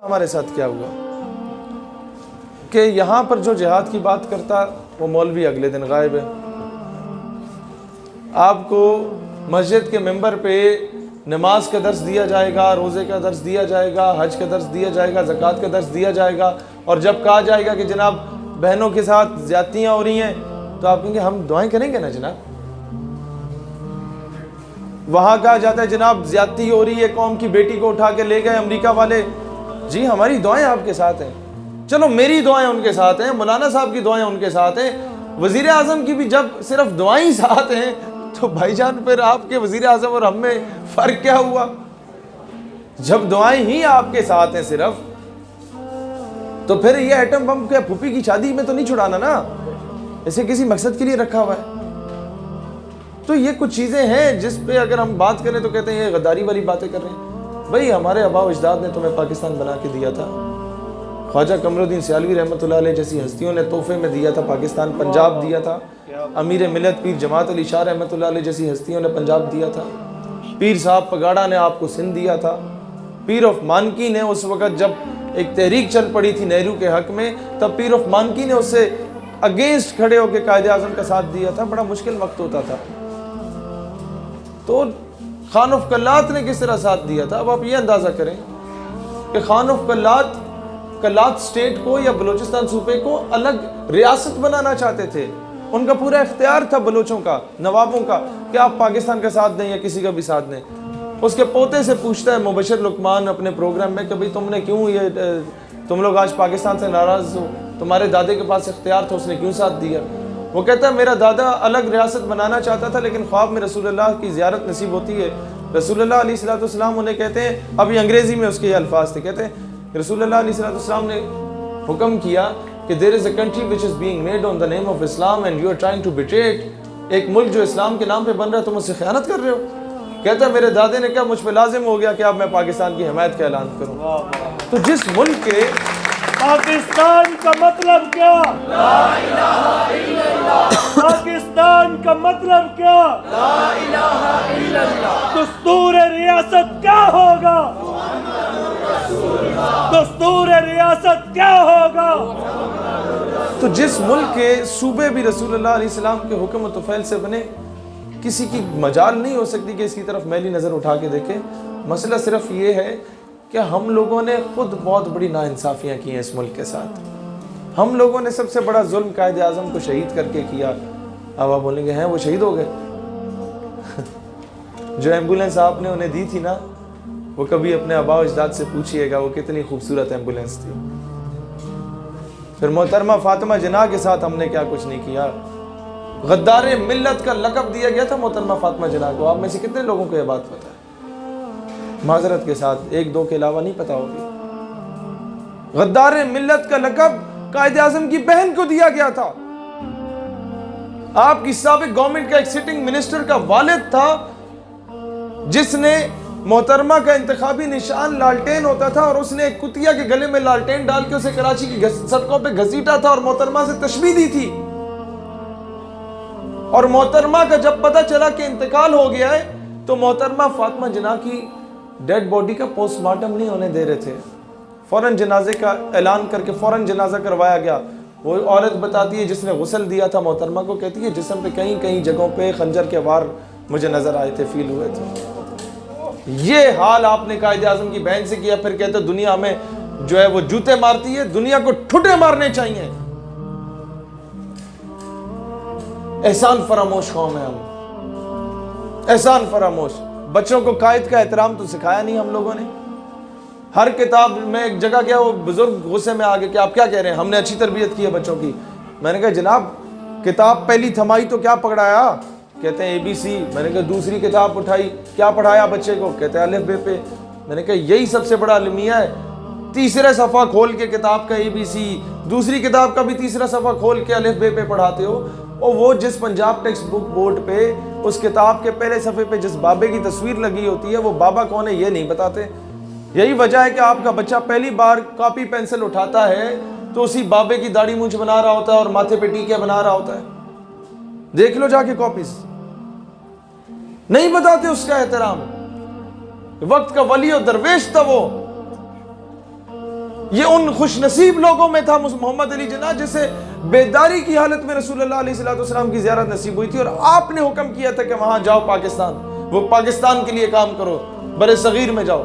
हमारे साथ क्या हुआ कि यहाँ पर जो जिहाद की बात करता वो मौलवी अगले दिन गायब है। आपको मस्जिद के मेंबर पे नमाज का दर्स दिया जाएगा, रोज़े का दर्स दिया जाएगा, हज का दर्स दिया जाएगा, ज़कात का दर्स दिया जाएगा, और जब कहा जाएगा कि जनाब बहनों के साथ ज़्यादतियाँ हो रही हैं तो आप कहेंगे हम दुआएं करेंगे ना जनाब। वहाँ कहा जाता है जनाब ज़्यादती हो रही है, कौम की बेटी को उठा के ले गए अमेरिका वाले, जी हमारी दुआएं आपके साथ हैं। चलो मेरी दुआएं उनके साथ हैं, मौलाना साहब की दुआएं उनके साथ हैं, वज़ीर आज़म की भी जब सिर्फ दुआएं ही साथ हैं तो भाईजान फिर आपके वज़ीर आज़म और हम में फ़र्क क्या हुआ? जब दुआएं ही आपके साथ हैं सिर्फ, तो फिर ये एटम बम क्या फूफी की शादी में तो नहीं छुड़ाना ना, इसे किसी मकसद के लिए रखा हुआ है। तो ये कुछ चीज़ें हैं जिस पे अगर हम बात करें तो कहते हैं ये गद्दारी वाली बातें कर रहे हैं। भाई हमारे आबा अजदाद ने तुम्हें पाकिस्तान बना के दिया था, ख्वाजा कमरुद्दीन सियालवी रहमतुल्लाह अलैह जैसी हस्तियों ने तोहफे में दिया था पाकिस्तान, पंजाब दिया था। अमीर मिलत पीर जमात अली शाह रहमतुल्लाह अलैह जैसी हस्तियों ने पंजाब दिया था। पीर साहब पगाड़ा ने आपको सिंध दिया था। पीर ऑफ मानकी ने उस वक़्त जब एक तहरीक चल पड़ी थी नेहरू के हक में, तब पीर ऑफ मानकी ने उससे अगेंस्ट खड़े होकर कायदे आज़म का साथ दिया था। बड़ा मुश्किल वक्त होता था। तो खान ऑफ कल्लात ने किस तरह साथ दिया था। अब आप ये अंदाज़ा करें कि खान ऑफ कल्लात स्टेट को या बलूचिस्तान सूबे को अलग रियासत बनाना चाहते थे। उनका पूरा इख्तियार था बलोचों का, नवाबों का, कि आप पाकिस्तान का साथ दें या किसी का भी साथ दें। उसके पोते से पूछता है मुबशर लुकमान अपने प्रोग्राम में कि भाई तुमने क्यों ये तुम लोग आज पाकिस्तान से नाराज़ हो, तुम्हारे दादे के पास इख्तियार था, उसने क्यों साथ दिया? वो कहता है मेरा दादा अलग रियासत बनाना चाहता था, लेकिन ख्वाब में रसूलुल्लाह की ज़ियारत नसीब होती है। रसूलुल्लाह अलैहिस्सलाम उन्हें कहते हैं, अभी अंग्रेज़ी में उसके ये अल्फाज थे, कहते हैं रसूलुल्लाह अलैहिस्सलाम ने हुक्म किया कि there is a country which is being made on the name of Islam and you are trying to betray it. एक मुल्क जो इस्लाम के नाम पे बन रहा है, तुम उससे ख़यानत कर रहे हो। कहता है मेरे दादे ने कहा मुझ पर लाजिम हो गया कि अब मैं पाकिस्तान की हिमायत का ऐलान करूँ। तो जिस मुल्क के पाकिस्तान का मतलब क्या? ला इलाहा इल्लल्लाह। पाकिस्तान का मतलब क्या? ला इलाहा इल्लल्लाह। दस्तूर रियासत क्या होगा? दस्तूर रियासत क्या होगा? तो जिस मुल्क के सूबे भी रसूलुल्लाह अलैहिस्सलाम के हुक्म व तुफ़ैल से बने, किसी की मजाल नहीं हो सकती कि इसकी तरफ मैली नज़र उठा के देखे। मसला सिर्फ ये है कि हम लोगों ने खुद बहुत बड़ी नाइंसाफ़ियाँ की हैं इस मुल्क के साथ। हम लोगों ने सबसे बड़ा जुल्म कायदे आज़म को शहीद करके किया। अब आप बोलेंगे हैं वो शहीद हो गए जो एम्बुलेंस आपने उन्हें दी थी ना, वो कभी अपने आबा अजदाद से पूछिएगा वो कितनी खूबसूरत एम्बुलेंस थी। फिर मोहतरमा फातिमा जिन्ना के साथ हमने क्या कुछ नहीं किया। गद्दारे मिल्लत का लक़ब दिया गया था मोहतरमा फातिमा जिन्ना को। आप में से कितने लोगों को यह बात पता है? माजरत के साथ एक दो के अलावा नहीं पता होगी। गद्दारे मिल्लत का लक़ब कायदे आज़म की बहन को दिया गया था। आपकी साबिक गवर्नमेंट का एक सिटिंग मिनिस्टर का वालिद था जिसने मोहतरमा का इंतखाबी निशान लालटेन होता था, और उसने एक कुतिया के गले में लालटेन डाल के उसे कराची की सड़कों पे घसीटा था और मोहतरमा से तशबीह दी थी। और मोहतरमा का जब पता चला कि इंतकाल हो गया है, तो मोहतरमा फातिमा जिन्ना की डेड बॉडी का पोस्टमार्टम नहीं होने दे रहे थे। फौरन जनाजे का ऐलान करके फौरन जनाजा करवाया गया। वो औरत बताती है जिसने गुस्ल दिया था मोहतरमा को, कहती है जिस्म पे कहीं कहीं जगहों पे खंजर के वार मुझे नजर आए थे, फील हुए थे। ये हाल आपने कायदे आज़म की बहन से किया। फिर कहते दुनिया में जो है वो जूते मारती है, दुनिया को ठुटे मारने चाहिए। एहसान फरामोश कौम है हम, एहसान फरामोश। बच्चों को कायद का एहतराम तो सिखाया नहीं हम लोगों ने। हर किताब में एक जगह क्या, वो बुजुर्ग गुस्से में आ गए कि आप क्या कह रहे हैं, हमने अच्छी तरबियत की है बच्चों की। मैंने कहा जनाब किताब पहली थमाई तो क्या पकड़ाया? कहते हैं ABC। मैंने कहा दूसरी किताब उठाई, क्या पढ़ाया बच्चे को? कहते हैं अलिफ बे पे। मैंने कहा यही सबसे बड़ा अलमिया है। तीसरे सफ़ा खोल के किताब का ABC, दूसरी किताब का भी तीसरा सफ़ा खोल के अलिफ बे पे पढ़ाते हो। और वो जिस पंजाब टेक्स्ट बुक बोर्ड पे उस किताब के पहले सफ़े पे जिस बाबे की तस्वीर लगी होती है, वो बाबा कौन है ये नहीं बताते। यही वजह है कि आपका बच्चा पहली बार कॉपी पेंसिल उठाता है तो उसी बाबे की दाढ़ी मूंछ बना रहा होता है और माथे पे टीके बना रहा होता है। देख लो जाके कॉपीज, नहीं बताते उसका एहतराम। वक्त का वली और दरवेश था वो। ये उन खुशनसीब लोगों में था मोहम्मद अली जिन्ना जिसे बेदारी की हालत में रसूलुल्लाह अलैहिस्सलाम की ज़ियारत नसीब हुई थी, और आपने हुक्म किया था कि वहां जाओ पाकिस्तान, वो पाकिस्तान के लिए काम करो, बरे सगीर में जाओ।